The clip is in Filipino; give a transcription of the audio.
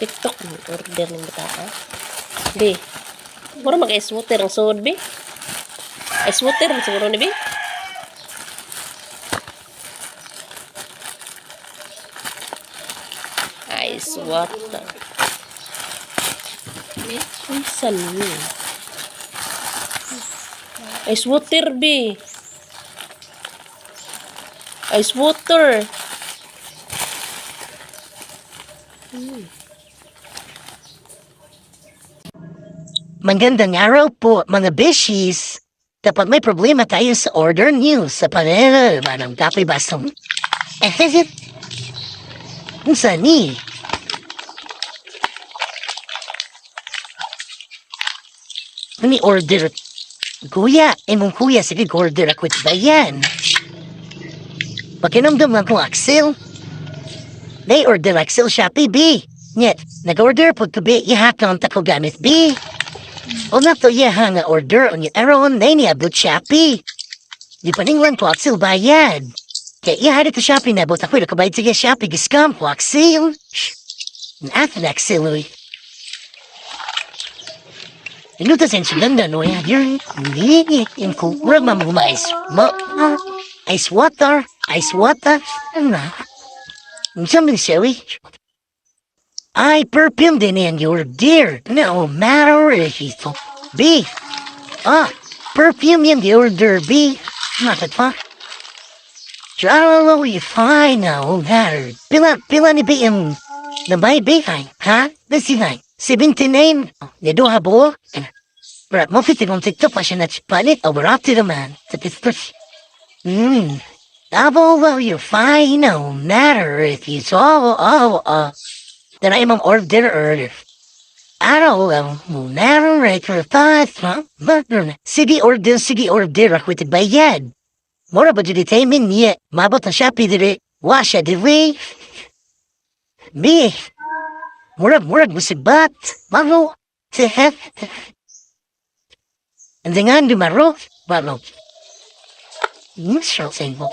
Tik.Tok. Order ng bata, ha? Be. Mura mag-ice water ang sood, be. Ice water ang siguro ni be. Ice water. Ang sali. Ice water, be. Ice water. Magandang araw po, mga beshies. Dapat may problema tayo sa order news sa panel. Manang kapoy basong. Ang sani. Ni order. Kuya, imong kuya, sige order ako ito ba yan? Pakinamdam lang kong Axel. They order Axel Shopee, B. Nyet, nag-order po to be, ihakang tako gamit, B. O na to yaha nga order on yung aron na iniabot Shopee. Di pa ninglan po Axel bayad. Kaya ihari to Shopee na bot ako nakabayad sige Shopee giskam po Axel. Natin Axel uy. Inutas ang sulanda no ya. Hindi yung kukura mamumais. Ice water. Ice water. Ano na? Something silly. I perfume din in your dear. No matter if it's B. Perfume in the order B. Not that far. Tralalo, you fine no matter. Pila ni B yung na may B fine. Ha? This is fine. 79. They do have all. But mo fitin on TikTok pa siya na palit over up to the man. That is push. Although you're fine no matter if it's then I am order earlier. Araw mo naroon right for 5 but sige order ako ito bayad. Mura ba dito tayo min niya? Mabot na Shopee dire. Washa dire. Me. Murag musibat. Maro. And then nga maro. Maro. Sure saying mo.